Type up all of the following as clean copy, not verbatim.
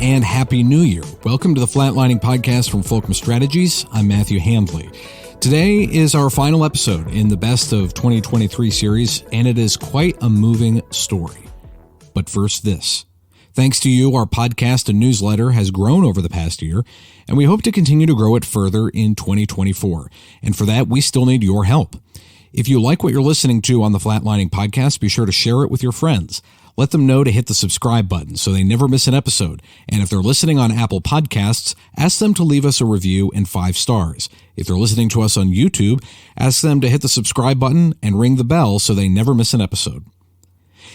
and Happy New Year. Welcome to the FLATLINING Podcast from Fulcrum Strategies. I'm Matthew Handley. Today is our final episode in the Best of 2023 series, and it is quite a moving story. But first this. Thanks to you, our podcast and newsletter has grown over the past year, and we hope to continue to grow it further in 2024. And for that, we still need your help. If you like what you're listening to on the FLATLINING Podcast, be sure to share it with your friends. Let them know to hit the subscribe button so they never miss an episode. And if they're listening on Apple Podcasts, ask them to leave us a review and 5 stars. If they're listening to us on YouTube, ask them to hit the subscribe button and ring the bell so they never miss an episode.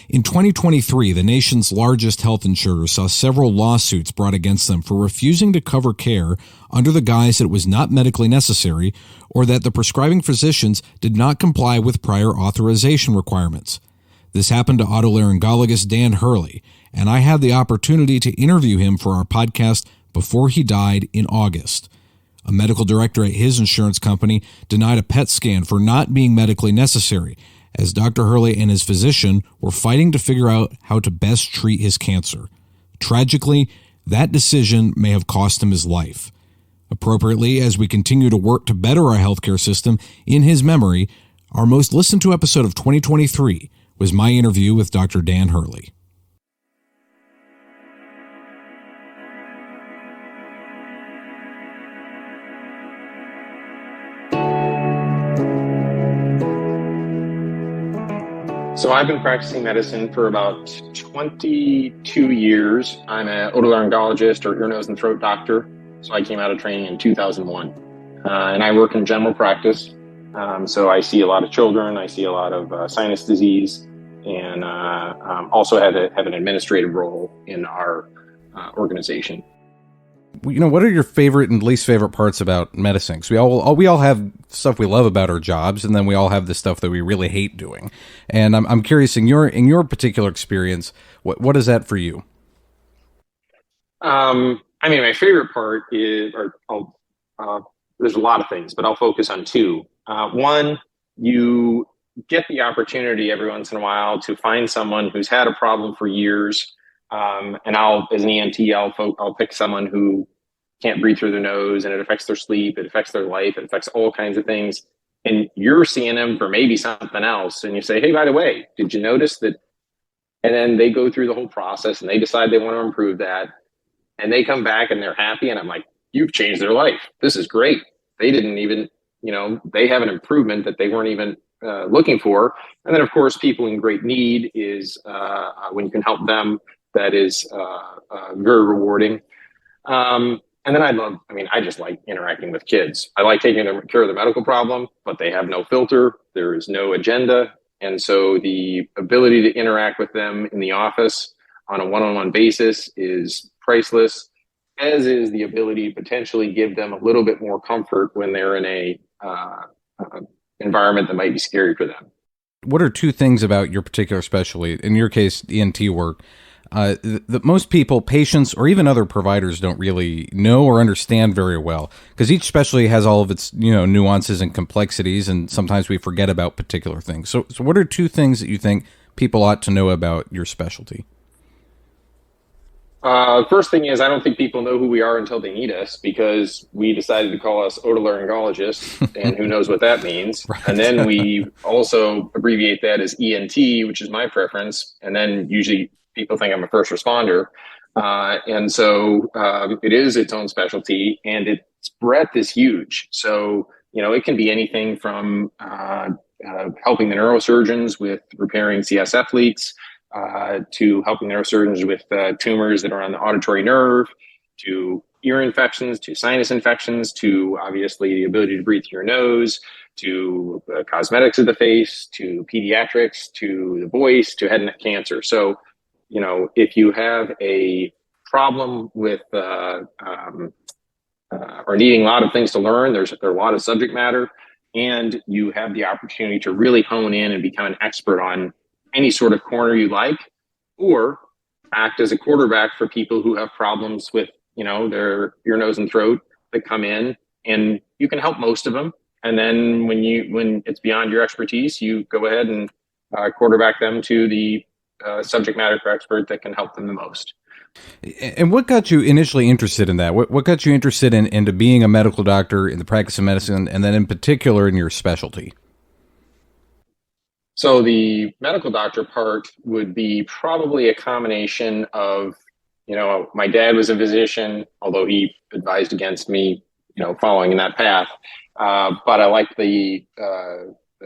In 2023, the nation's largest health insurers saw several lawsuits brought against them for refusing to cover care under the guise that it was not medically necessary or that the prescribing physicians did not comply with prior authorization requirements. This happened to otolayrngologist Dan Hurley, and I had the opportunity to interview him for our podcast before he died in August. A medical director at his insurance company denied a PET scan for not being medically necessary, as Dr. Hurley and his physician were fighting to figure out how to best treat his cancer. Tragically, that decision may have cost him his life. Appropriately, as we continue to work to better our healthcare system in his memory, our most listened to episode of 2023 was my interview with Dr. Dan Hurley. So I've been practicing medicine for about 22 years. I'm an otolaryngologist or ear, nose, and throat doctor. So I came out of training in 2001. And I work in general practice. So I see a lot of children. I see a lot of sinus disease. And also have an administrative role in our organization. What are your favorite and least favorite parts about medicine? Because we all have stuff we love about our jobs, and then we all have the stuff that we really hate doing. And I'm curious, in your particular experience, what is that for you? My favorite part is, there's a lot of things, but I'll focus on 2. One, you get the opportunity every once in a while to find someone who's had a problem for years. And as an ENT, I'll pick someone who can't breathe through their nose, and it affects their sleep, it affects their life, it affects all kinds of things. And you're seeing them for maybe something else. And you say, hey, by the way, did you notice that? And then they go through the whole process and they decide they want to improve that. And they come back and they're happy. And I'm like, you've changed their life. This is great. They didn't even, they have an improvement that they weren't even looking for. And then, of course, people in great need is when you can help them, that is very rewarding. And then I just like interacting with kids. I like taking care of the medical problem, but they have no filter. There is no agenda. And so the ability to interact with them in the office on a one-on-one basis is priceless, as is the ability to potentially give them a little bit more comfort when they're in a environment that might be scary for them. What are 2 things about your particular specialty, in your case, ENT work, that most people, patients, or even other providers don't really know or understand very well? Because each specialty has all of its, nuances and complexities, and sometimes we forget about particular things. So what are 2 things that you think people ought to know about your specialty? First thing is, I don't think people know who we are until they need us, because we decided to call us otolaryngologists, and who knows what that means. Right. And then we also abbreviate that as ENT, which is my preference. And then usually people think I'm a first responder. And so it is its own specialty, and its breadth is huge. So, it can be anything from helping the neurosurgeons with repairing CSF leaks, to helping neurosurgeons with tumors that are on the auditory nerve, to ear infections, to sinus infections, to obviously the ability to breathe through your nose, to cosmetics of the face, to pediatrics, to the voice, to head and neck cancer. So, if you have a problem with or needing a lot of things to learn, there are a lot of subject matter, and you have the opportunity to really hone in and become an expert on any sort of corner you like, or act as a quarterback for people who have problems with, their ear, nose, and throat that come in, and you can help most of them. And then when it's beyond your expertise, you go ahead and quarterback them to the subject matter expert that can help them the most. And what got you initially interested in that? What got you interested into being a medical doctor in the practice of medicine, and then in particular in your specialty? So the medical doctor part would be probably a combination of, my dad was a physician, although he advised against me, following in that path. But I like the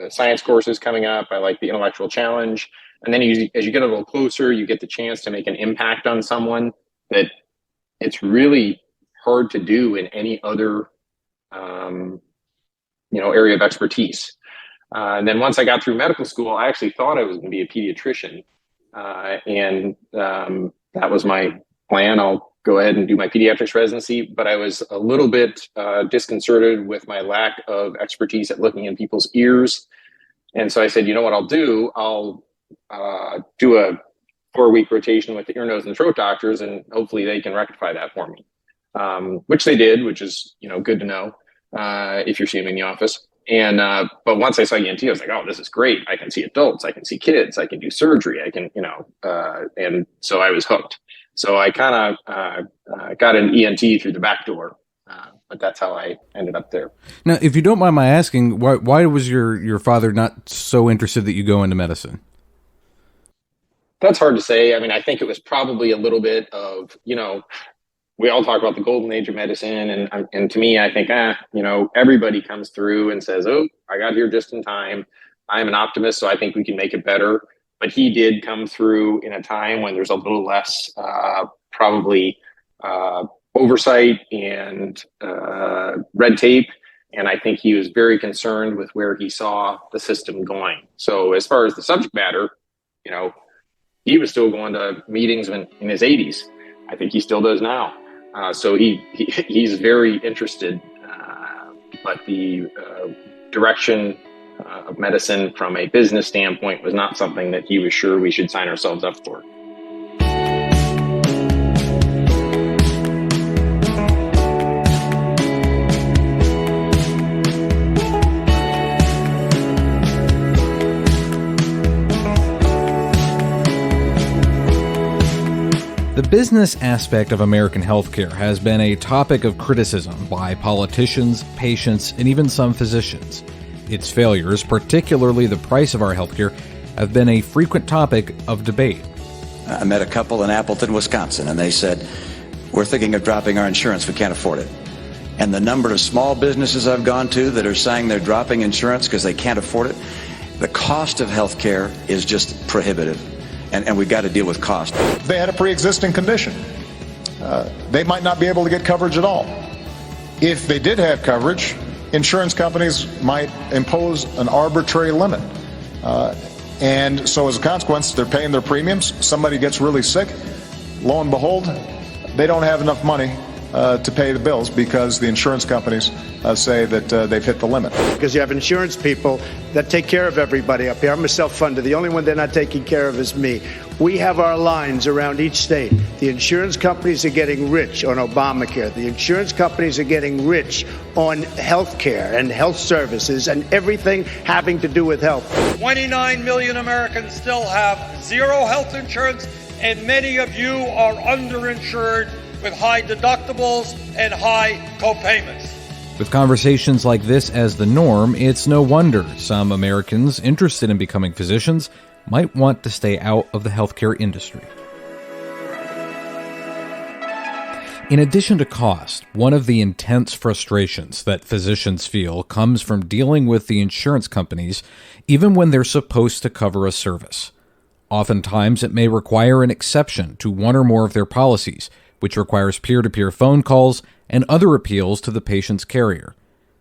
science courses coming up. I like the intellectual challenge. And then as you get a little closer, you get the chance to make an impact on someone that it's really hard to do in any other, area of expertise. And then once I got through medical school, I actually thought I was going to be a pediatrician. And that was my plan. I'll go ahead and do my pediatrics residency, but I was a little bit disconcerted with my lack of expertise at looking in people's ears. And so I said, you know what I'll do? I'll do a 4-week rotation with the ear, nose, and throat doctors, and hopefully they can rectify that for me, which they did, which is, good to know if you're seeing me in the office. And but once I saw ENT, I was like, oh, this is great. I can see adults, I can see kids, I can do surgery, I can, and so I was hooked. So I kind of got an ENT through the back door, but that's how I ended up there. Now, if you don't mind my asking, why was your father not so interested that you go into medicine? That's hard to say. I mean, I think it was probably a little bit of, we all talk about the golden age of medicine. And to me, I think, everybody comes through and says, oh, I got here just in time. I'm an optimist, so I think we can make it better. But he did come through in a time when there's a little less probably oversight and red tape. And I think he was very concerned with where he saw the system going. So as far as the subject matter, he was still going to meetings in his 80s. I think he still does now. So he's very interested, but the direction of medicine from a business standpoint was not something that he was sure we should sign ourselves up for. The business aspect of American healthcare has been a topic of criticism by politicians, patients, and even some physicians. Its failures, particularly the price of our healthcare, have been a frequent topic of debate. I met a couple in Appleton, Wisconsin, and they said, we're thinking of dropping our insurance, we can't afford it. And the number of small businesses I've gone to that are saying they're dropping insurance because they can't afford it, the cost of healthcare is just prohibitive. And we've got to deal with cost. They had a pre-existing condition. They might not be able to get coverage at all. If they did have coverage, insurance companies might impose an arbitrary limit. And so as a consequence, they're paying their premiums. Somebody gets really sick. Lo and behold, they don't have enough money to pay the bills because the insurance companies say that they've hit the limit. Because you have insurance people that take care of everybody up here. I'm a self-funder. The only one they're not taking care of is me. We have our lines around each state. The insurance companies are getting rich on Obamacare. The insurance companies are getting rich on health care and health services and everything having to do with health. 29 million Americans still have zero health insurance, and many of you are underinsured with high deductibles and high co-payments. With conversations like this as the norm, it's no wonder some Americans interested in becoming physicians might want to stay out of the healthcare industry. In addition to cost, one of the intense frustrations that physicians feel comes from dealing with the insurance companies even when they're supposed to cover a service. Oftentimes, it may require an exception to one or more of their policies, which requires peer-to-peer phone calls and other appeals to the patient's carrier.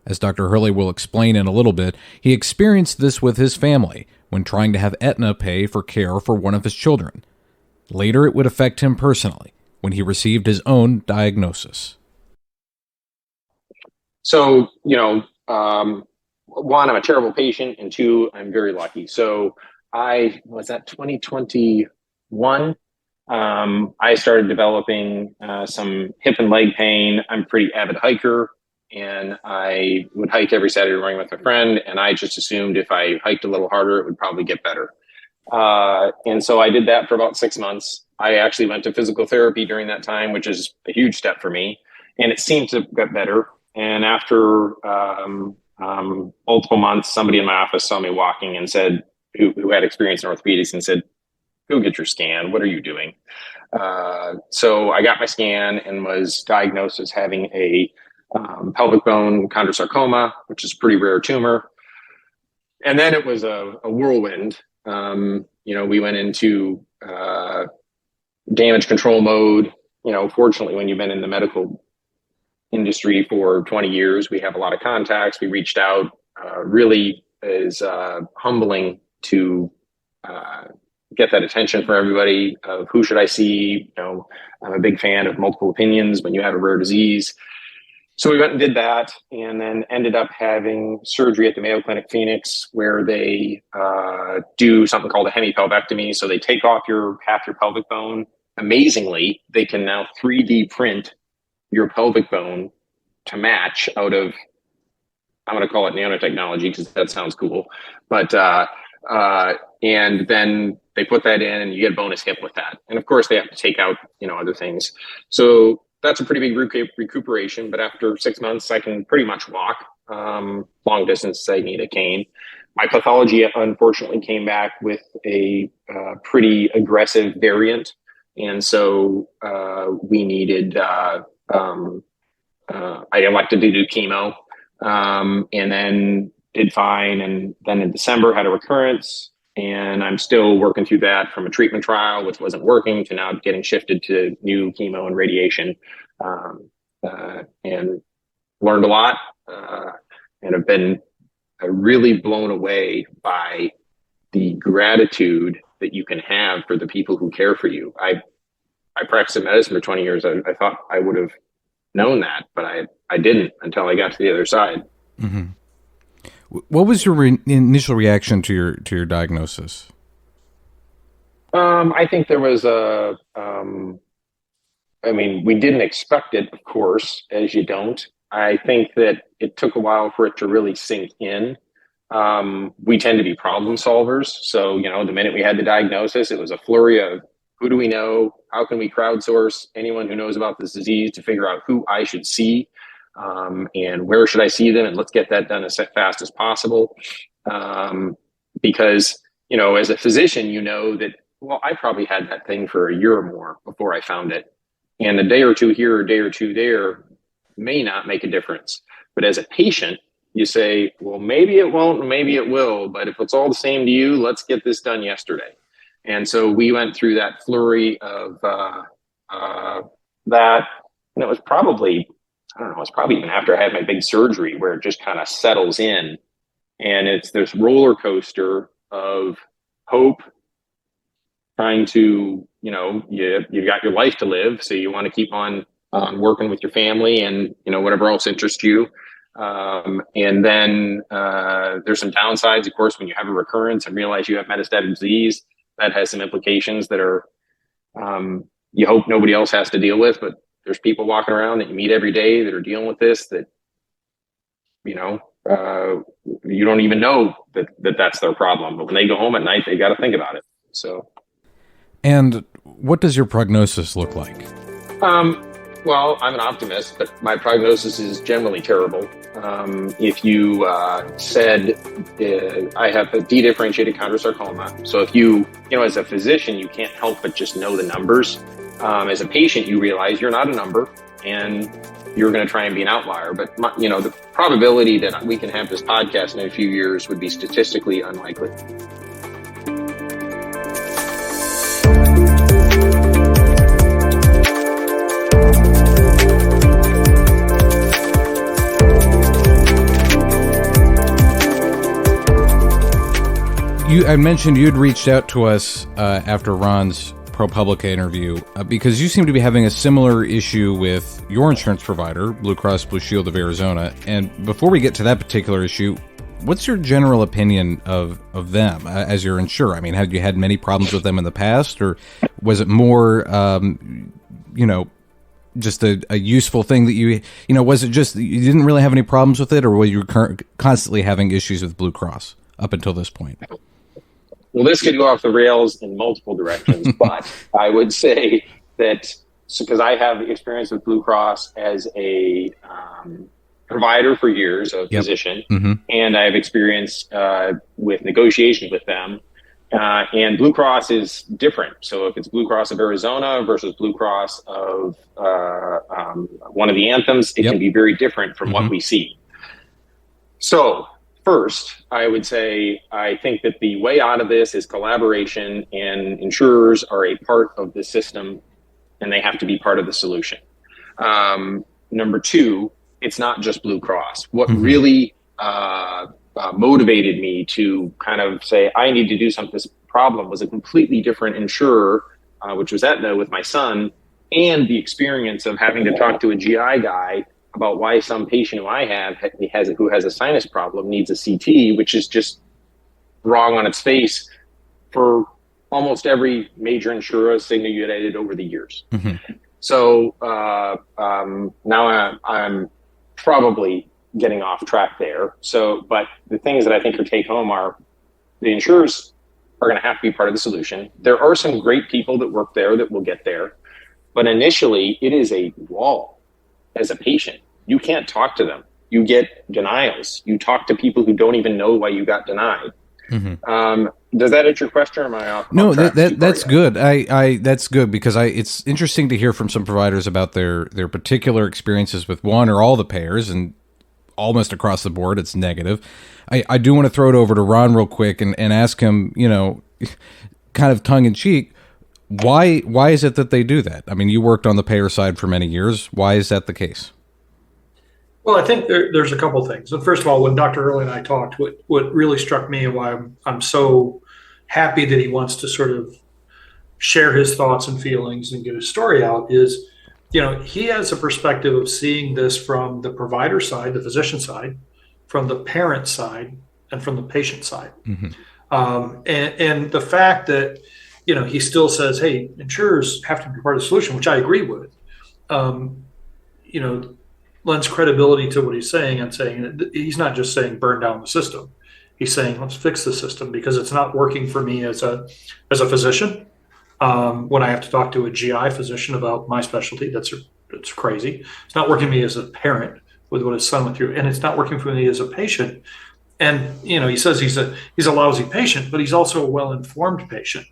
As Dr. Hurley will explain in a little bit, he experienced this with his family when trying to have Aetna pay for care for one of his children. Later, it would affect him personally when he received his own diagnosis. So, one, I'm a terrible patient, and two, I'm very lucky. So was that 2021? I started developing some hip and leg pain. I'm a pretty avid hiker, and I would hike every Saturday morning with a friend, and I just assumed if I hiked a little harder, it would probably get better. And so I did that for about 6 months. I actually went to physical therapy during that time, which is a huge step for me. And it seemed to get better. And after multiple months, somebody in my office saw me walking and said, who had experience in orthopedics, and said, "Go get your scan. What are you doing?" So I got my scan and was diagnosed as having a pelvic bone chondrosarcoma, which is a pretty rare tumor. And then it was a whirlwind. We went into damage control mode. Fortunately, when you've been in the medical industry for 20 years, we have a lot of contacts. We reached out. Really is humbling to get that attention for everybody of who should I see. I'm a big fan of multiple opinions when you have a rare disease. So we went and did that, and then ended up having surgery at the Mayo Clinic Phoenix, where they do something called a hemipelvectomy. So they take off half your pelvic bone. Amazingly, they can now 3D print your pelvic bone to match out of, I'm going to call it nanotechnology because that sounds cool. But and then they put that in, and you get a bonus hip with that. And of course, they have to take out other things. So that's a pretty big recuperation. But after 6 months, I can pretty much walk long distance. I need a cane. My pathology, unfortunately, came back with a pretty aggressive variant. And so we needed, I elected to do chemo, and then did fine. And then in December had a recurrence, and I'm still working through that from a treatment trial, which wasn't working, to now getting shifted to new chemo and radiation, and learned a lot, and have been really blown away by the gratitude that you can have for the people who care for you. I practiced medicine for 20 years. I thought I would have known that, but I didn't until I got to the other side. Mm-hmm. What was your initial reaction to your diagnosis? I think there was we didn't expect it, of course, as you don't. I think that it took a while for it to really sink in. We tend to be problem solvers. So, the minute we had the diagnosis, it was a flurry of who do we know? How can we crowdsource anyone who knows about this disease to figure out who I should see? And where should I see them? And let's get that done as fast as possible. Because, as a physician, that, well, I probably had that thing for a year or more before I found it. And a day or two here, a day or two there may not make a difference. But as a patient, you say, well, maybe it won't, maybe it will. But if it's all the same to you, let's get this done yesterday. And so we went through that flurry of that. And it was probably, it's probably even after I had my big surgery where it just kind of settles in. And it's this roller coaster of hope, trying to, you've got your life to live. So you want to keep on working with your family and, whatever else interests you. And then there's some downsides, of course, when you have a recurrence and realize you have metastatic disease. That has some implications that are, you hope nobody else has to deal with, but there's people walking around that you meet every day that are dealing with this, that, you don't even know that that's their problem. But when they go home at night, they got to think about it. So. And what does your prognosis look like? Well, I'm an optimist, but my prognosis is generally terrible. If you said I have a dedifferentiated chondrosarcoma, so if you as a physician, you can't help but just know the numbers. As a patient, you realize you're not a number, and you're going to try and be an outlier. But the probability that we can have this podcast in a few years would be statistically unlikely. I mentioned you'd reached out to us after Ron's ProPublica interview because you seem to be having a similar issue with your insurance provider, Blue Cross Blue Shield of Arizona. And before we get to that particular issue, what's your general opinion of them as your insurer? I mean, have you had many problems with them in the past, or was it more, just a useful thing that was it just you didn't really have any problems with it, or were you constantly having issues with Blue Cross up until this point? Well, this could go off the rails in multiple directions, but I would say that because I have experience with Blue Cross as a provider for years, a physician, and I have experience with negotiations with them. And Blue Cross is different. So if it's Blue Cross of Arizona versus Blue Cross of one of the anthems, it can be very different from what we see. So first, I would say I think that the way out of this is collaboration, and insurers are a part of the system, and they have to be part of the solution. Number two, it's not just Blue Cross. What really motivated me to kind of say I need to do something with this problem was a completely different insurer, which was Aetna with my son, and the experience of having to talk to a GI guy about why some patient who I have who has a sinus problem needs a CT, which is just wrong on its face for almost every major insurer, Cigna, United, over the years. So now I'm probably getting off track there. So, but the things that I think are take home are the insurers are going to have to be part of the solution. There are some great people that work there that will get there, but initially it is a wall. As a patient, you can't talk to them. You get denials. You talk to people who don't even know why you got denied. Does that answer your question, or am I off? No, that's good. That's good because it's interesting to hear from some providers about their particular experiences with one or all the payers, and almost across the board, it's negative. I do want to throw it over to Ron real quick and ask him, kind of tongue in cheek, why is it that they do that? I mean, you worked on the payer side for many years. Why is that the case? Well, I think there's a couple things. So first of all, when Dr. Hurley and I talked, what really struck me and why I'm so happy that he wants to sort of share his thoughts and feelings and get his story out is, he has a perspective of seeing this from the provider side, the physician side, from the parent side, and from the patient side. And the fact that, he still says, hey, insurers have to be part of the solution, which I agree with, lends credibility to what he's saying and saying that he's not just saying burn down the system. He's saying, let's fix the system because it's not working for me as a physician. When I have to talk to a GI physician about my specialty, that's crazy. It's not working for me as a parent with what his son went through, and it's not working for me as a patient. And he says he's a lousy patient, but he's also a well-informed patient.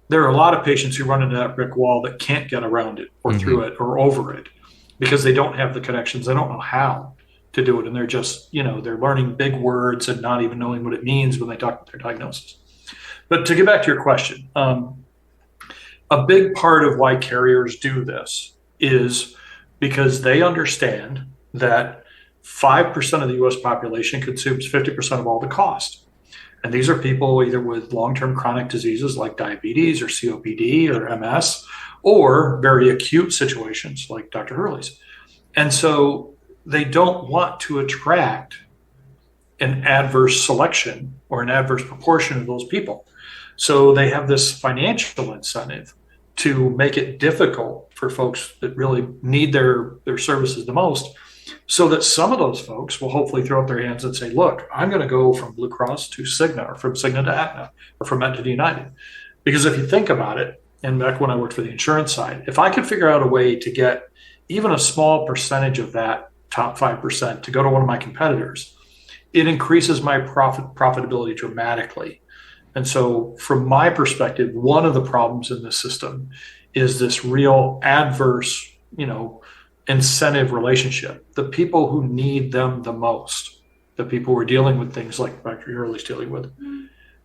There are a lot of patients who run into that brick wall that can't get around it or through it or over it because they don't have the connections. They don't know how to do it, and they're just they're learning big words and not even knowing what it means when they talk about their diagnosis. But to get back to your question. A big part of why carriers do this is because they understand that 5% of the U.S. population consumes 50% of all the cost. And these are people either with long-term chronic diseases like diabetes or COPD or MS, or very acute situations like Dr. Hurley's. And so they don't want to attract an adverse selection or an adverse proportion of those people. So they have this financial incentive to make it difficult for folks that really need their services the most, so that some of those folks will hopefully throw up their hands and say, look, I'm going to go from Blue Cross to Cigna, or from Cigna to Aetna, or from Aetna to United. Because if you think about it, and back when I worked for the insurance side, if I could figure out a way to get even a small percentage of that top 5% to go to one of my competitors, it increases my profitability dramatically. And so from my perspective, one of the problems in this system is this real adverse, incentive relationship. The people who need them the most, the people who are dealing with things like Dr. Hurley's dealing with,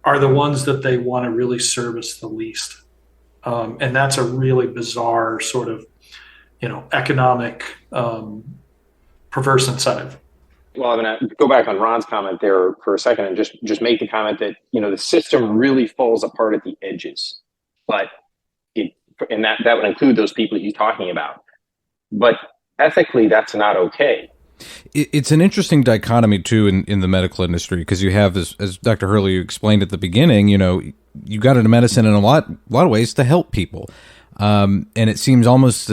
are the ones that they want to really service the least. And that's a really bizarre sort of, economic perverse incentive. Well, I'm going to go back on Ron's comment there for a second and just make the comment that, the system really falls apart at the edges, but that would include those people he's talking about. But ethically, that's not okay. It's an interesting dichotomy, too, in the medical industry, because you have this, as Dr. Hurley explained at the beginning, you got into medicine in a lot of ways to help people. And it seems almost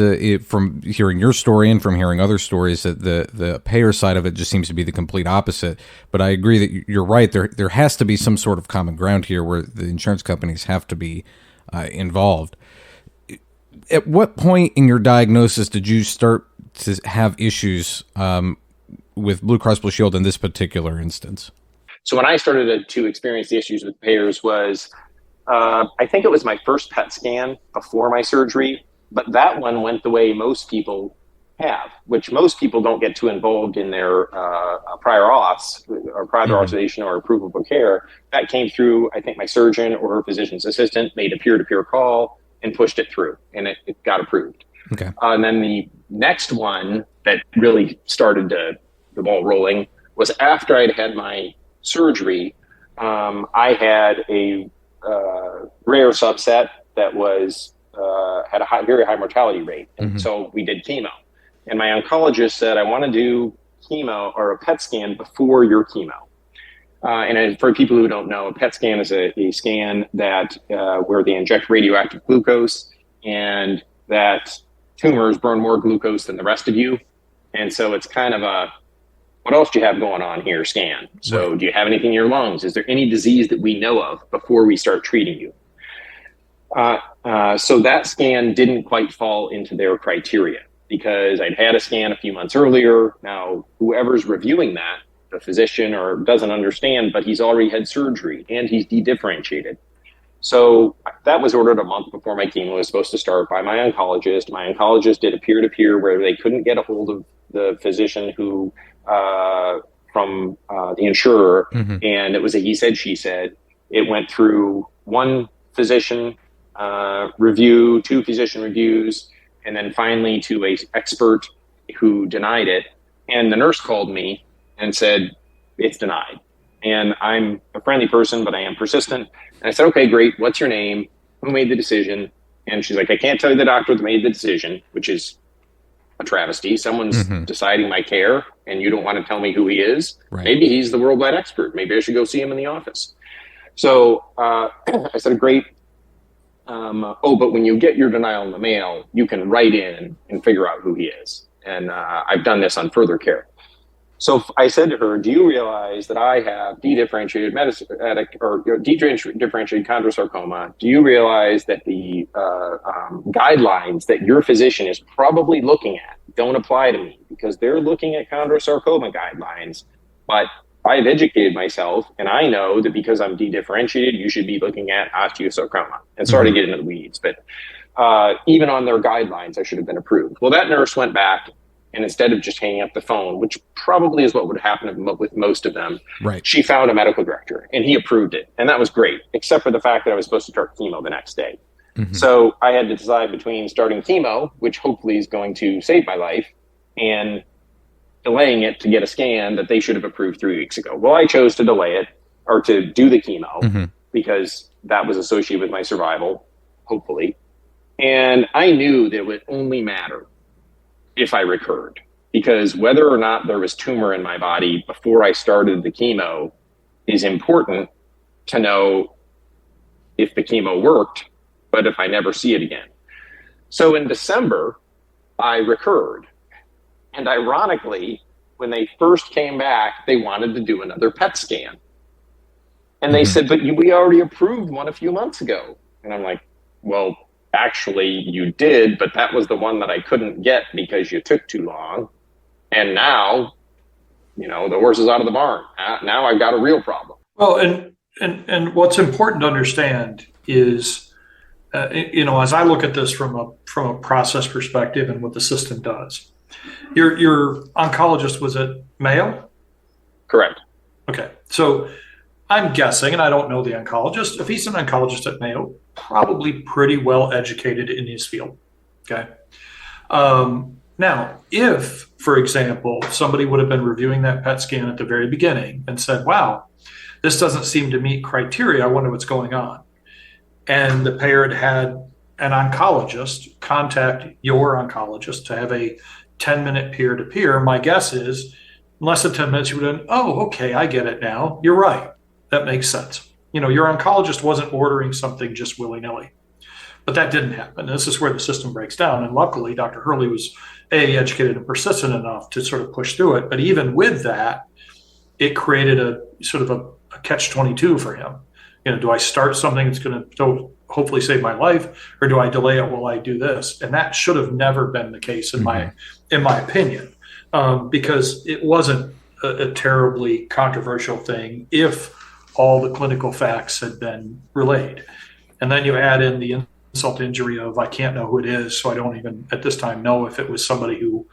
from hearing your story and from hearing other stories that the payer side of it just seems to be the complete opposite. But I agree that you're right. There has to be some sort of common ground here where the insurance companies have to be involved. At what point in your diagnosis did you start to have issues with Blue Cross Blue Shield in this particular instance? So when I started to experience the issues with payers was, I think it was my first PET scan before my surgery, but that one went the way most people have, which most people don't get too involved in their prior auths or prior authorization or approval of care. That came through, I think my surgeon or her physician's assistant made a peer-to-peer call and pushed it through, and it got approved. Okay. And then the next one that really started the ball rolling was after I'd had my surgery. I had a rare subset that was had a very high mortality rate, and so we did chemo. And my oncologist said, "I want to do chemo or a PET scan before your chemo." And for people who don't know, a PET scan is a scan that where they inject radioactive glucose, and that tumors burn more glucose than the rest of you. And so it's kind of a, what else do you have going on here scan? So do you have anything in your lungs? Is there any disease that we know of before we start treating you? So that scan didn't quite fall into their criteria because I'd had a scan a few months earlier. Now, whoever's reviewing that, the physician or doesn't understand, but he's already had surgery and he's dedifferentiated. So that was ordered a month before my chemo was supposed to start by my oncologist. My oncologist did a peer-to-peer where they couldn't get a hold of the physician who from the insurer, and it was a he said, she said. It went through one physician review, two physician reviews, and then finally to a expert who denied it. And the nurse called me and said, it's denied. And I'm a friendly person, but I am persistent. And I said, okay, great. What's your name? Who made the decision? And she's like, I can't tell you the doctor that made the decision, which is a travesty. Someone's deciding my care and you don't want to tell me who he is. Right. Maybe he's the worldwide expert. Maybe I should go see him in the office. So I said, great. But when you get your denial in the mail, you can write in and figure out who he is. And I've done this on Further Care. So I said to her, do you realize that I have dedifferentiated dedifferentiated chondrosarcoma? Do you realize that the guidelines that your physician is probably looking at don't apply to me because they're looking at chondrosarcoma guidelines, but I've educated myself and I know that because I'm dedifferentiated, you should be looking at osteosarcoma. And sorry to get into the weeds, but even on their guidelines, I should have been approved. Well, that nurse went back and instead of just hanging up the phone, which probably is what would happen with most of them, she found a medical director and he approved it. And that was great, except for the fact that I was supposed to start chemo the next day. So I had to decide between starting chemo, which hopefully is going to save my life, and delaying it to get a scan that they should have approved 3 weeks ago. Well, I chose to delay it or to do the chemo because that was associated with my survival, hopefully. And I knew that it would only matter if I recurred, because whether or not there was tumor in my body before I started the chemo is important to know if the chemo worked, but if I never see it again. So in December, I recurred. And ironically, when they first came back, they wanted to do another PET scan. And they said, but we already approved one a few months ago. And I'm like, well, actually you did, but that was the one that I couldn't get because you took too long. And now, the horse is out of the barn. Now I've got a real problem. Well, and what's important to understand is, as I look at this from a process perspective and what the system does, your oncologist was at Mayo? Correct. Okay. So I'm guessing, and I don't know the oncologist, if he's an oncologist at Mayo, probably pretty well educated in his field. Okay. Now, if, for example, somebody would have been reviewing that PET scan at the very beginning and said, wow, this doesn't seem to meet criteria, I wonder what's going on. And the payer had an oncologist contact your oncologist to have a 10-minute peer-to-peer, my guess is in less than 10 minutes, you would have, oh, okay, I get it now. You're right. That makes sense. Your oncologist wasn't ordering something just willy-nilly. But that didn't happen. This is where the system breaks down. And luckily, Dr. Hurley was educated and persistent enough to sort of push through it. But even with that, it created a sort of a catch-22 for him. Do I start something that's going to hopefully save my life, or do I delay it while I do this? And that should have never been the case in my opinion, because it wasn't a terribly controversial thing if all the clinical facts had been relayed. And then you add in the insult to injury of I can't know who it is, so I don't even at this time know if it was somebody who,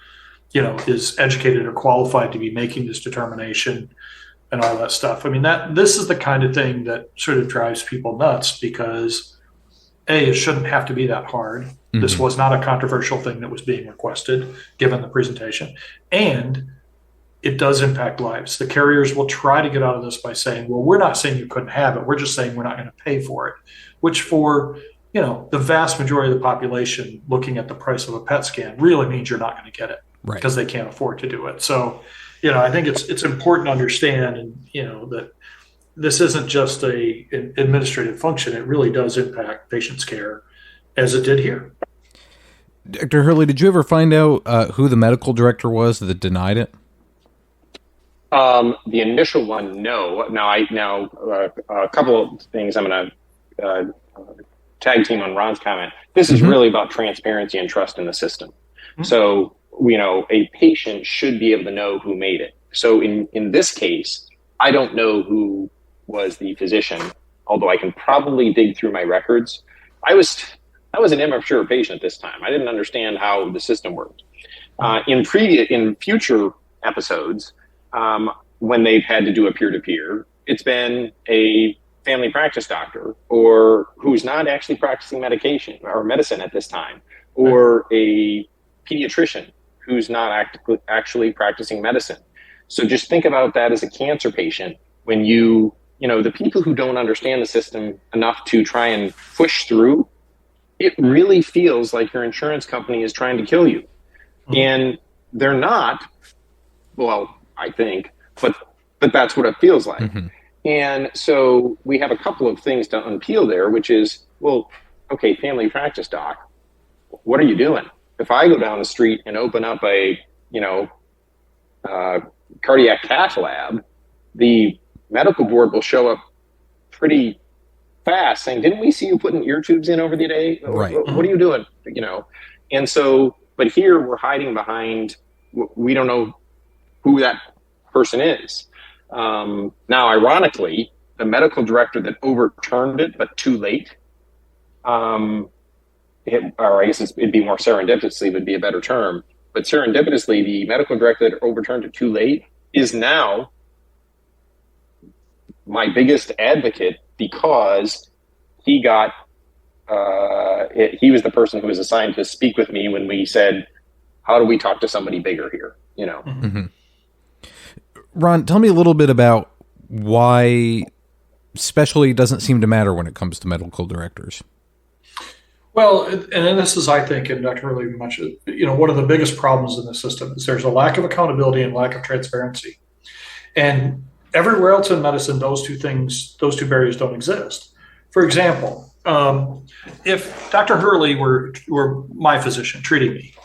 is educated or qualified to be making this determination and all that stuff. I mean, this is the kind of thing that sort of drives people nuts because it shouldn't have to be that hard. Mm-hmm. This was not a controversial thing that was being requested given the presentation. And it does impact lives. The carriers will try to get out of this by saying, well, we're not saying you couldn't have it. We're just saying we're not going to pay for it, which for, the vast majority of the population looking at the price of a PET scan really means you're not going to get it because they can't afford to do it. So, I think it's important to understand, and, that this isn't just an administrative function. It really does impact patients' care as it did here. Dr. Hurley, did you ever find out who the medical director was that denied it? The initial one, no. Now, a couple of things I'm going to tag team on Ron's comment. This is really about transparency and trust in the system. Mm-hmm. So, a patient should be able to know who made it. So in this case, I don't know who was the physician, although I can probably dig through my records. I was an immature patient at this time. I didn't understand how the system worked. In future episodes, when they've had to do a peer-to-peer, it's been a family practice doctor or who's not actually practicing medication or medicine at this time, or a pediatrician who's not actually practicing medicine. So just think about that as a cancer patient when the people who don't understand the system enough to try and push through, it really feels like your insurance company is trying to kill you. Mm-hmm. And they're not, well, I think, but that's what it feels like. Mm-hmm. And so we have a couple of things to unpeel there, which is, well, okay, family practice doc, what are you doing? If I go down the street and open up a, cardiac cath lab, the medical board will show up pretty fast saying, didn't we see you putting ear tubes in over the day? Right. What are you doing? And so, but here we're hiding behind, we don't know who that person is. Now, ironically, the medical director that overturned it, but too late, or I guess it'd be more serendipitously would be a better term, but serendipitously, the medical director that overturned it too late is now my biggest advocate because he got, he was the person who was assigned to speak with me when we said, how do we talk to somebody bigger here, Mm-hmm. Ron, tell me a little bit about why specialty doesn't seem to matter when it comes to medical directors. Well, and this is, I think, and Dr. Hurley mentioned, one of the biggest problems in the system is there's a lack of accountability and lack of transparency. And everywhere else in medicine, those two barriers don't exist. For example, if Dr. Hurley were my physician treating me,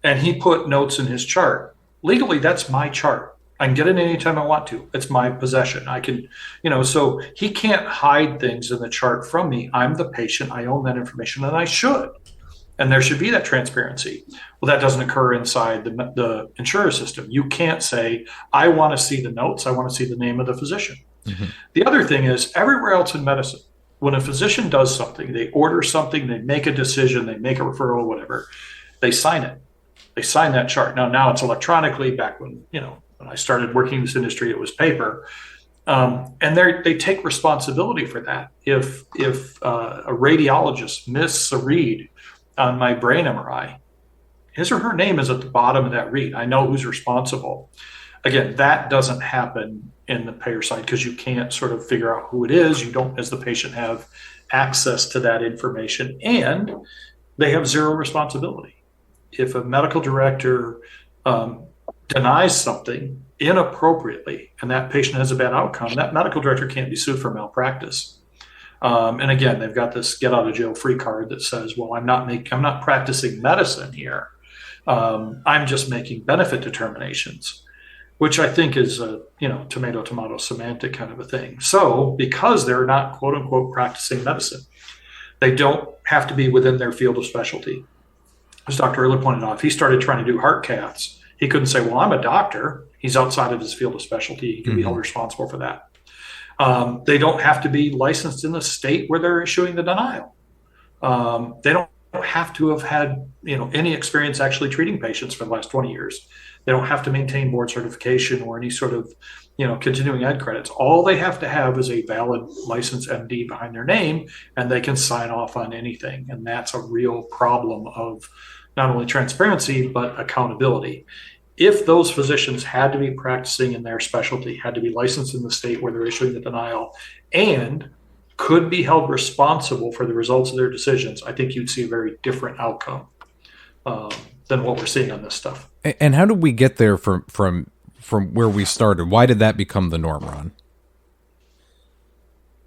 and he put notes in his chart, legally, that's my chart. I can get it anytime I want to. It's my possession. I can, so he can't hide things in the chart from me. I'm the patient. I own that information, and I should. And there should be that transparency. Well, that doesn't occur inside the insurer system. You can't say, I want to see the notes. I want to see the name of the physician. Mm-hmm. The other thing is, everywhere else in medicine, when a physician does something, they order something, they make a decision, they make a referral, whatever, they sign it. They sign that chart. Now it's electronically. Back when, when I started working in this industry, it was paper. And they take responsibility for that. If a radiologist missed a read on my brain MRI, his or her name is at the bottom of that read. I know who's responsible. Again, that doesn't happen in the payer side because you can't sort of figure out who it is. You don't, as the patient, have access to that information, and they have zero responsibility. If a medical director denies something inappropriately and that patient has a bad outcome, that medical director can't be sued for malpractice. And again, they've got this get out of jail free card that says, well, I'm not practicing medicine here. I'm just making benefit determinations, which I think is a, tomato semantic kind of a thing. So because they're not quote unquote practicing medicine, they don't have to be within their field of specialty. As Dr. Hurley pointed out, if he started trying to do heart caths, he couldn't say, well, I'm a doctor. He's outside of his field of specialty. He can be held responsible for that. They don't have to be licensed in the state where they're issuing the denial. They don't have to have had, any experience actually treating patients for the last 20 years. They don't have to maintain board certification or any sort of, continuing ed credits. All they have to have is a valid licensed MD behind their name, and they can sign off on anything. And that's a real problem of not only transparency, but accountability. If those physicians had to be practicing in their specialty, had to be licensed in the state where they're issuing the denial, and could be held responsible for the results of their decisions, I think you'd see a very different outcome than what we're seeing on this stuff. And how did we get there from where we started? Why did that become the norm, Ron?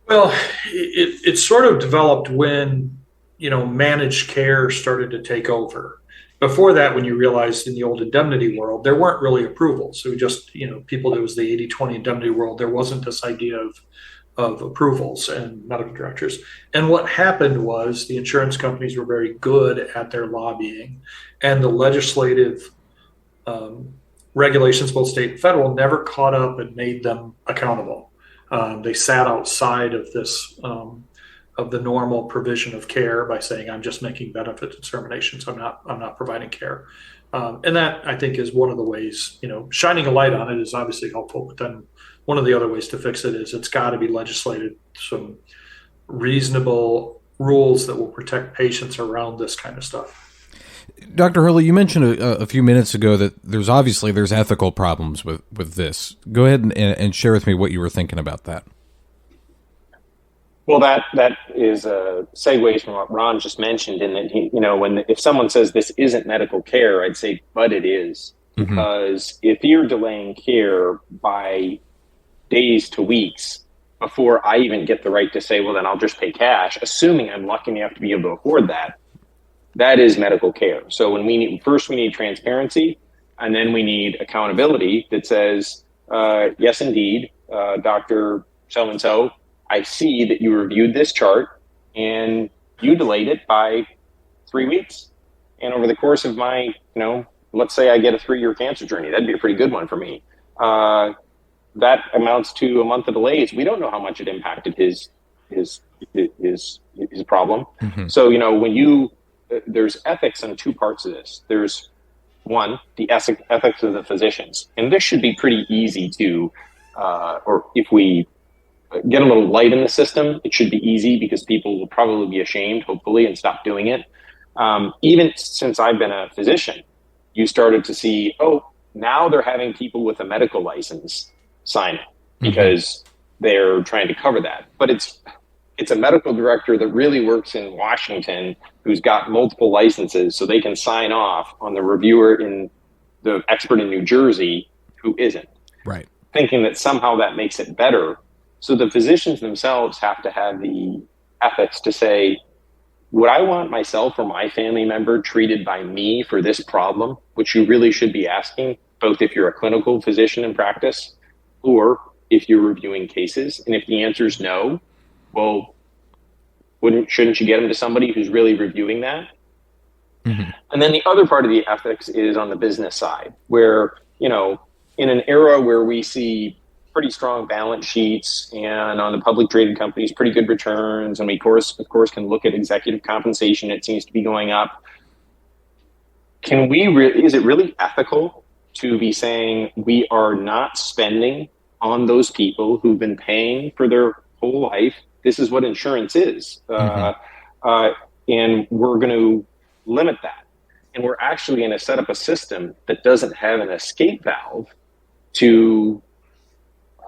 Well, it sort of developed when, managed care started to take over. Before that, when you realized in the old indemnity world, there weren't really approvals. So just, people, there was the 80-20 indemnity world. There wasn't this idea of approvals and medical directors. And what happened was the insurance companies were very good at their lobbying, and the legislative regulations, both state and federal, never caught up and made them accountable. They sat outside of this, of the normal provision of care by saying, I'm just making benefit determinations. I'm not providing care. And that, I think, is one of the ways, shining a light on it is obviously helpful, but then one of the other ways to fix it is it's got to be legislated, some reasonable rules that will protect patients around this kind of stuff. Dr. Hurley, you mentioned a few minutes ago that there's ethical problems with this. Go ahead and share with me what you were thinking about that. Well, that is segues from what Ron just mentioned, in that if someone says this isn't medical care, I'd say, but it is, because if you're delaying care by days to weeks before I even get the right to say, well, then I'll just pay cash, assuming I'm lucky enough to be able to afford that, that is medical care. So when we need transparency, and then we need accountability that says, yes, indeed, Dr. So-and-so, I see that you reviewed this chart and you delayed it by 3 weeks. And over the course of my, let's say I get a 3-year cancer journey, that'd be a pretty good one for me. That amounts to a month of delays. We don't know how much it impacted his problem. So, when there's ethics on two parts of this. There's one, the ethics of the physicians. And this should be pretty easy to, or if we get a little light in the system, it should be easy because people will probably be ashamed, hopefully, and stop doing it. Even since I've been a physician, you started to see, now they're having people with a medical license sign it because they're trying to cover that. But it's a medical director that really works in Washington who's got multiple licenses, so they can sign off on the reviewer in the expert in New Jersey who isn't. Right. Thinking that somehow that makes it better. So the physicians themselves have to have the ethics to say, would I want myself or my family member treated by me for this problem, which you really should be asking, both if you're a clinical physician in practice or if you're reviewing cases. And if the answer is no, well, shouldn't you get them to somebody who's really reviewing that? And then the other part of the ethics is on the business side, where, in an era where we see pretty strong balance sheets and on the public traded companies, pretty good returns. And we, of course, can look at executive compensation. It seems to be going up. Is it really ethical to be saying we are not spending on those people who've been paying for their whole life? This is what insurance is. And we're going to limit that. And we're actually going to set up a system that doesn't have an escape valve to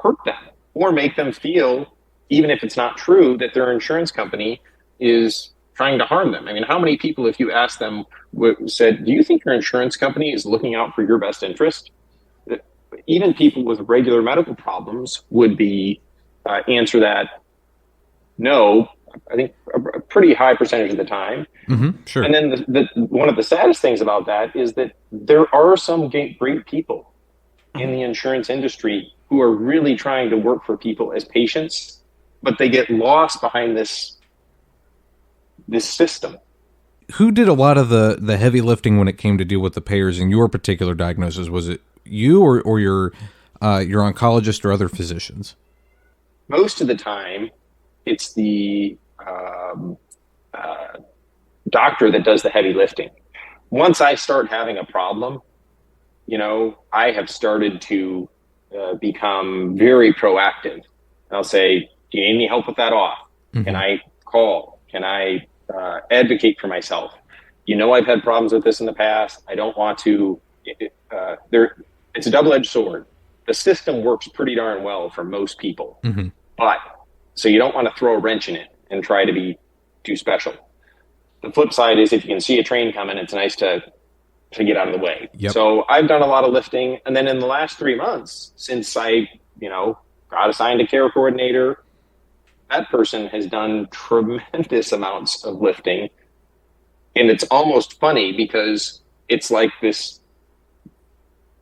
hurt them or make them feel, even if it's not true, that their insurance company is trying to harm them. I mean, how many people, if you ask them, said, do you think your insurance company is looking out for your best interest? Even people with regular medical problems would be answer that, no, I think a pretty high percentage of the time. Sure. And then one of the saddest things about that is that there are some great people in the insurance industry who are really trying to work for people as patients, but they get lost behind this system. Who did a lot of the heavy lifting when it came to deal with the payers in your particular diagnosis? Was it you or your oncologist or other physicians? Most of the time, it's the doctor that does the heavy lifting. Once I start having a problem, I have started to become very proactive. I'll say, do you need any help with that off? Can I call? Can I advocate for myself? I've had problems with this in the past. I don't want to. It's a double-edged sword. The system works pretty darn well for most people, but so you don't want to throw a wrench in it and try to be too special. The flip side is if you can see a train coming, it's nice to get out of the way. Yep. So I've done a lot of lifting. And then in the last 3 months, since I, got assigned a care coordinator, that person has done tremendous amounts of lifting. And it's almost funny because it's like this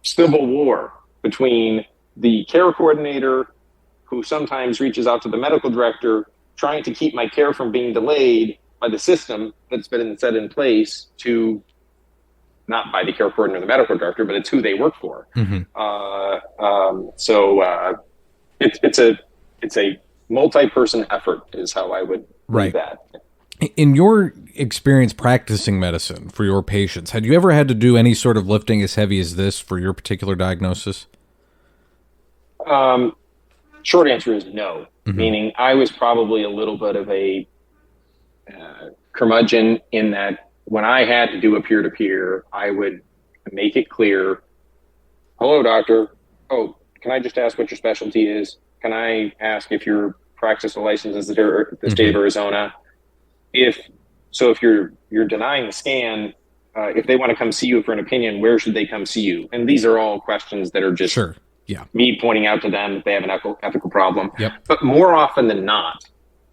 civil war between the care coordinator, who sometimes reaches out to the medical director, trying to keep my care from being delayed by the system that's been set in place to, not by the care coordinator or the medical director, but it's who they work for. It's a multi-person effort is how I would read that. In your experience practicing medicine for your patients, had you ever had to do any sort of lifting as heavy as this for your particular diagnosis? Short answer is no. Meaning I was probably a little bit of a curmudgeon in that when I had to do a peer-to-peer, I would make it clear, hello, doctor. Oh, can I just ask what your specialty is? Can I ask if your practice license is the state of Arizona? If you're denying the scan, if they want to come see you for an opinion, where should they come see you? And these are all questions that are just me pointing out to them that they have an ethical problem. But more often than not,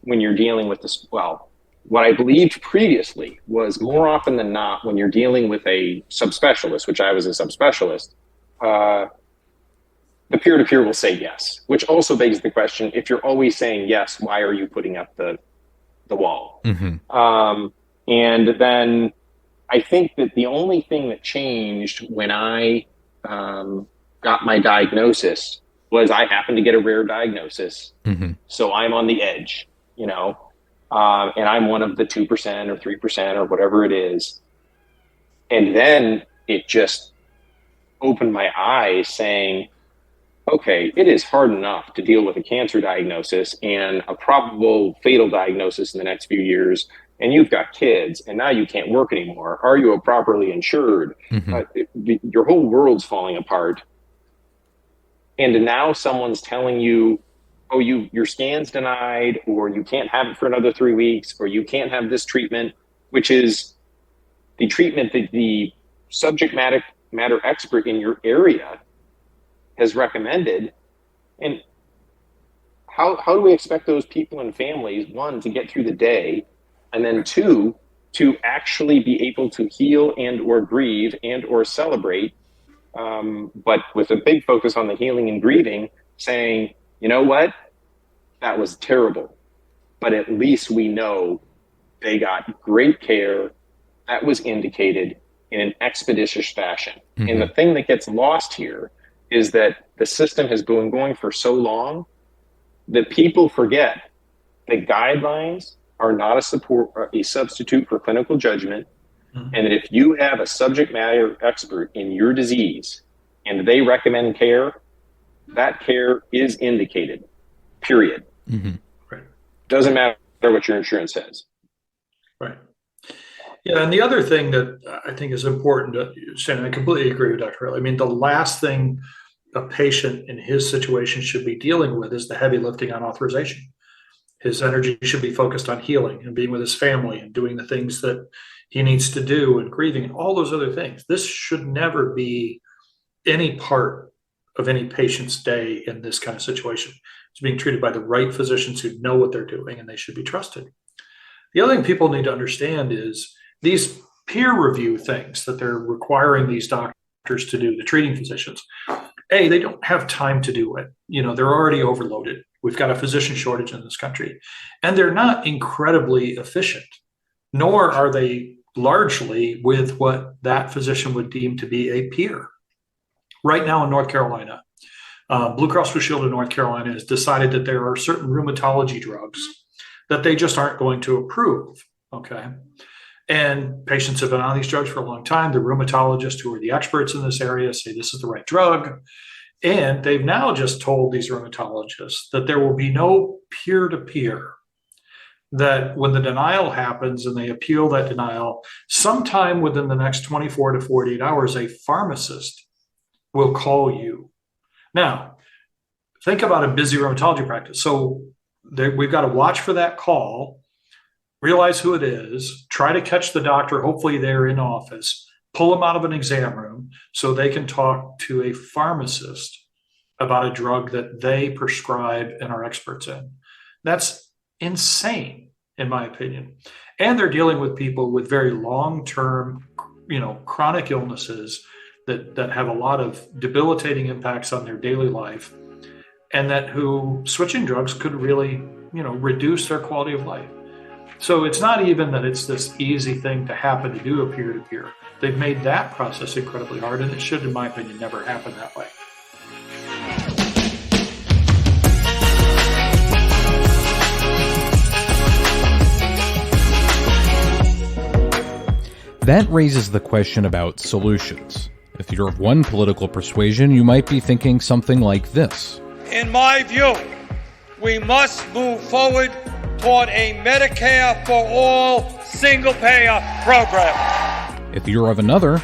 when you're dealing with this, what I believed previously was more often than not, when you're dealing with a subspecialist, which I was a subspecialist, the peer-to-peer will say yes, which also begs the question, if you're always saying yes, why are you putting up the wall? And then I think that the only thing that changed when I got my diagnosis was I happened to get a rare diagnosis. So I'm on the edge, and I'm one of the 2% or 3% or whatever it is. And then it just opened my eyes saying, okay, it is hard enough to deal with a cancer diagnosis and a probable fatal diagnosis in the next few years, and you've got kids, and now you can't work anymore. Are you properly insured? Your whole world's falling apart. And now someone's telling you, oh, your scan's denied, or you can't have it for another 3 weeks, or you can't have this treatment, which is the treatment that the subject matter expert in your area has recommended. And how do we expect those people and families, one, to get through the day, and then two, to actually be able to heal and or grieve and or celebrate, but with a big focus on the healing and grieving, saying, you know what, that was terrible, but at least we know they got great care that was indicated in an expeditious fashion. And the thing that gets lost here is that the system has been going for so long that people forget that guidelines are not a substitute for clinical judgment. And that if you have a subject matter expert in your disease and they recommend care, that care is indicated, period. Doesn't matter what your insurance says. Yeah, and the other thing that I think is important to say, and I completely agree with Dr. Hurley. I mean, the last thing a patient in his situation should be dealing with is the heavy lifting on authorization. His energy should be focused on healing and being with his family and doing the things that he needs to do and grieving and all those other things. This should never be any part of any patient's day in this kind of situation. It's being treated by the right physicians who know what they're doing, and they should be trusted. The other thing people need to understand is these peer review things that they're requiring these doctors to do, the treating physicians, they don't have time to do it. They're already overloaded. We've got a physician shortage in this country, and they're not incredibly efficient, nor are they largely with what that physician would deem to be a peer. Right now in North Carolina, Blue Cross Blue Shield of North Carolina has decided that there are certain rheumatology drugs that they just aren't going to approve. Okay. And patients have been on these drugs for a long time. The rheumatologists who are the experts in this area say this is the right drug. And they've now just told these rheumatologists that there will be no peer-to-peer, that when the denial happens and they appeal that denial, sometime within the next 24 to 48 hours, a pharmacist will call you. Now, think about a busy rheumatology practice. So we've got to watch for that call, realize who it is, try to catch the doctor. Hopefully they're in office, pull them out of an exam room so they can talk to a pharmacist about a drug that they prescribe and are experts in. That's insane, in my opinion. And they're dealing with people with very long-term, chronic illnesses that have a lot of debilitating impacts on their daily life, and who switching drugs could really, reduce their quality of life. So it's not even that it's this easy thing to happen to do a peer-to-peer. They've made that process incredibly hard, and it should, in my opinion, never happen that way. That raises the question about solutions. If you're of one political persuasion, you might be thinking something like this. In my view, we must move forward toward a Medicare for all single-payer program. If you're of another,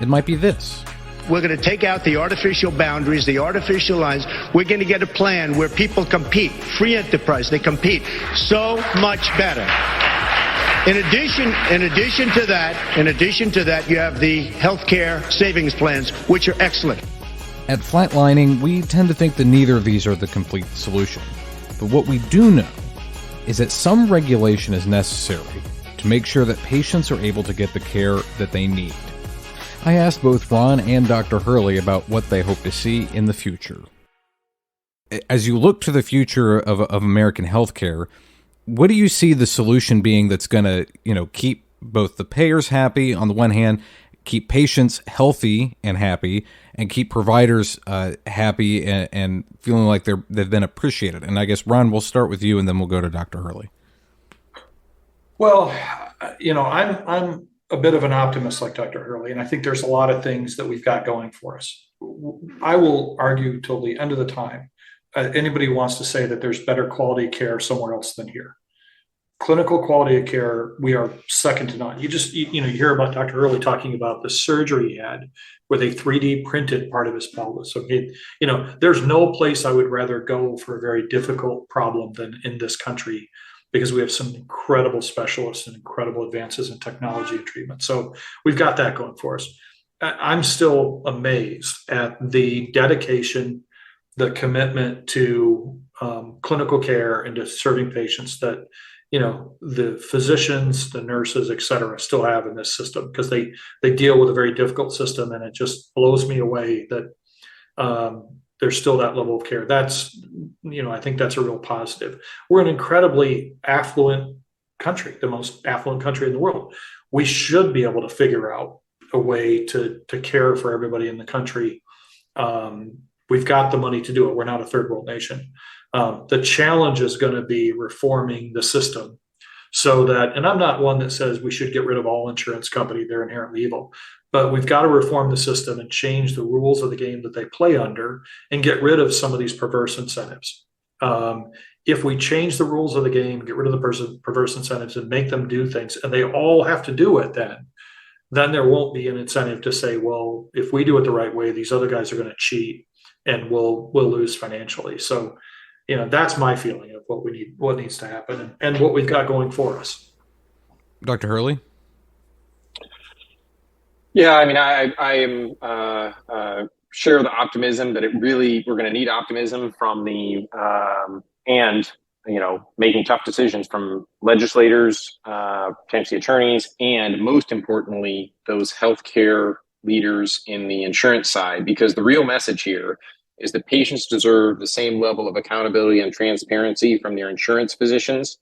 it might be this. We're going to take out the artificial boundaries, the artificial lines. We're going to get a plan where people compete. Free enterprise, they compete so much better. In addition to that, you have the healthcare savings plans, which are excellent. At Flatlining, we tend to think that neither of these are the complete solution. But what we do know is that some regulation is necessary to make sure that patients are able to get the care that they need. I asked both Ron and Dr. Hurley about what they hope to see in the future. As you look to the future of American healthcare, what do you see the solution being that's going to, keep both the payers happy on the one hand, keep patients healthy and happy, and keep providers happy and feeling like they've been appreciated? And I guess, Ron, we'll start with you, and then we'll go to Dr. Hurley. Well, I'm a bit of an optimist like Dr. Hurley, and I think there's a lot of things that we've got going for us. I will argue till the end of the time. Anybody who wants to say that there's better quality care somewhere else than here. Clinical quality of care, we are second to none. You hear about Dr. Hurley talking about the surgery he had where they 3D printed part of his pelvis. So, there's no place I would rather go for a very difficult problem than in this country, because we have some incredible specialists and incredible advances in technology and treatment. So we've got that going for us. I'm still amazed at the dedication, the commitment to clinical care and to serving patients that, the physicians, the nurses, et cetera, still have in this system, because they deal with a very difficult system. And it just blows me away that there's still that level of care. That's, I think that's a real positive. We're an incredibly affluent country, the most affluent country in the world. We should be able to figure out a way to care for everybody in the country. We've got the money to do it. We're not a third world nation. The challenge is going to be reforming the system so that, and I'm not one that says we should get rid of all insurance companies, they're inherently evil, but we've got to reform the system and change the rules of the game that they play under and get rid of some of these perverse incentives. If we change the rules of the game, get rid of the perverse incentives and make them do things, and they all have to do it, then there won't be an incentive to say, well, if we do it the right way, these other guys are going to cheat and we'll lose financially. So, that's my feeling of what needs to happen and what we've got going for us. Dr. Hurley? Yeah, I am share the optimism that we're going to need optimism from the, and making tough decisions from legislators, potentially attorneys, and most importantly, those healthcare leaders in the insurance side, because the real message here is that patients deserve the same level of accountability and transparency from their insurance physicians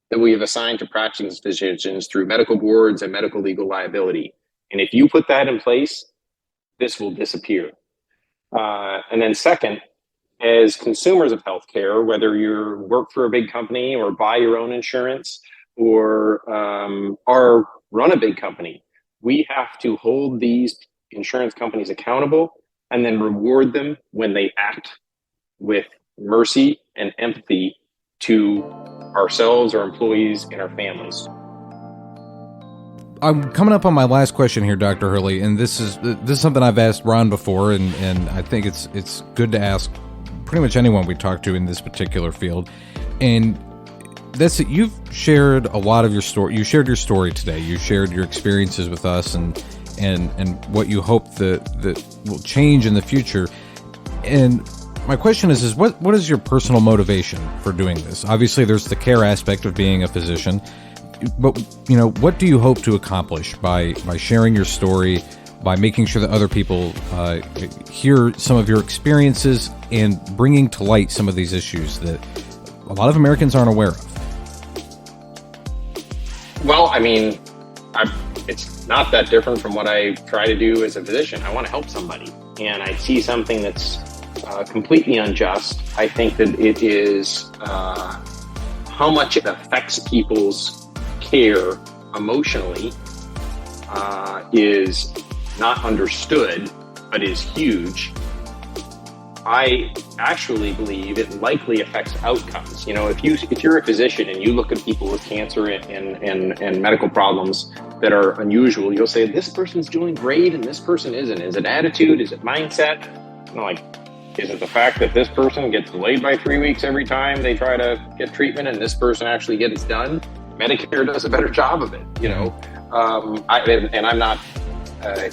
that we have assigned to practicing physicians through medical boards and medical legal liability. And if you put that in place, this will disappear. And then second, as consumers of healthcare, whether you work for a big company or buy your own insurance or run a big company, we have to hold these insurance companies accountable and then reward them when they act with mercy and empathy to ourselves, our employees, and our families. I'm coming up on my last question here, Dr. Hurley, and this is something I've asked Ron before, and I think it's good to ask pretty much anyone we talk to in this particular field. And that's it. You've shared a lot of your story. You shared your story today. You shared your experiences with us and what you hope that will change in the future. And my question is what is your personal motivation for doing this? Obviously, there's the care aspect of being a physician, but what do you hope to accomplish by sharing your story, by making sure that other people hear some of your experiences and bringing to light some of these issues that a lot of Americans aren't aware of? Well, it's not that different from what I try to do as a physician. I want to help somebody, and I see something that's completely unjust. I think that it is how much it affects people's care emotionally is not understood, but is huge. I actually believe it likely affects outcomes. If you're a physician and you look at people with cancer and medical problems that are unusual, you'll say, this person's doing great and this person isn't. Is it attitude? Is it mindset? Is it the fact that this person gets delayed by 3 weeks every time they try to get treatment and this person actually gets it done? Medicare does a better job of it, and I'm not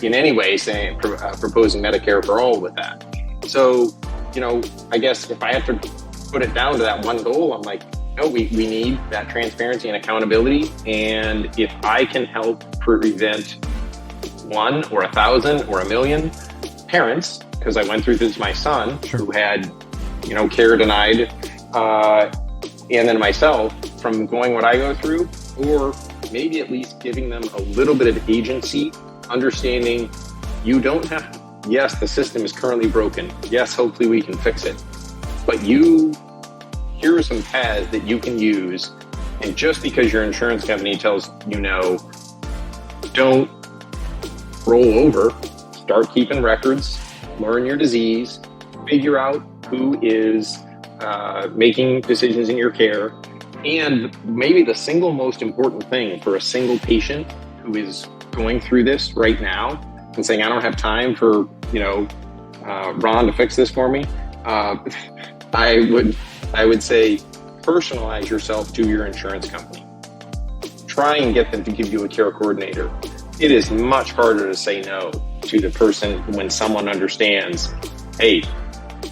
in any way saying proposing Medicare for all with that. So, I guess if I have to put it down to that one goal, I'm like, no, we need that transparency and accountability. And if I can help prevent 1 or 1,000 or 1,000,000 parents, because I went through this with my son, sure, who had, care denied, and then myself from going what I go through, or maybe at least giving them a little bit of agency, understanding you don't have to. Yes, the system is currently broken. Yes, hopefully we can fix it. But here are some paths that you can use. And just because your insurance company tells don't roll over, start keeping records, learn your disease, figure out who is making decisions in your care. And maybe the single most important thing for a single patient who is going through this right now and saying, I don't have time for, Ron to fix this for me. I would say personalize yourself to your insurance company. Try and get them to give you a care coordinator. It is much harder to say no to the person when someone understands, hey,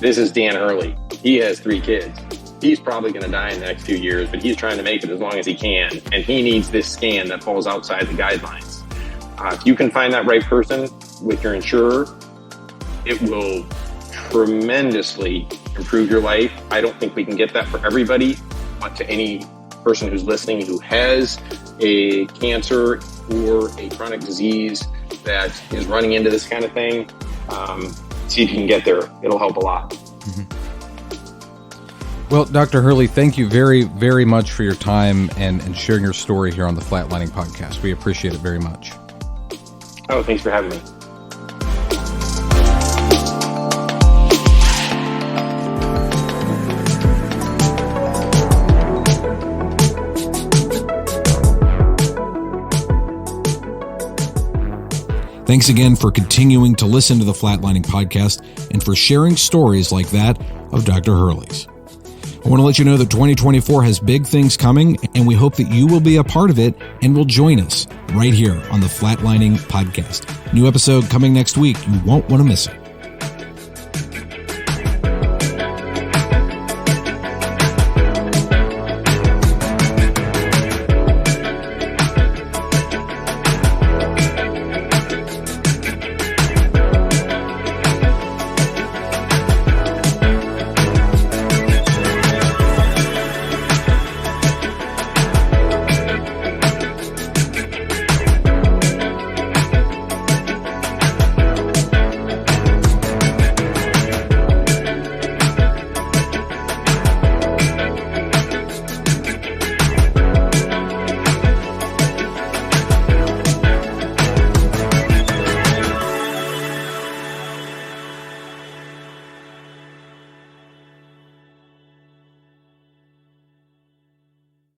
this is Dan Hurley. He has 3 kids. He's probably going to die in the next few years, but he's trying to make it as long as he can. And he needs this scan that falls outside the guidelines. If you can find that right person with your insurer, it will tremendously improve your life. I don't think we can get that for everybody, but to any person who's listening who has a cancer or a chronic disease that is running into this kind of thing, see if you can get there. It'll help a lot. Mm-hmm. Well, Dr. Hurley, thank you very, very much for your time and sharing your story here on the Flatlining Podcast. We appreciate it very much. Oh, thanks for having me. Thanks again for continuing to listen to the Flatlining Podcast and for sharing stories like that of Dr. Hurley's. I want to let you know that 2024 has big things coming, and we hope that you will be a part of it and will join us right here on the Flatlining Podcast. New episode coming next week. You won't want to miss it.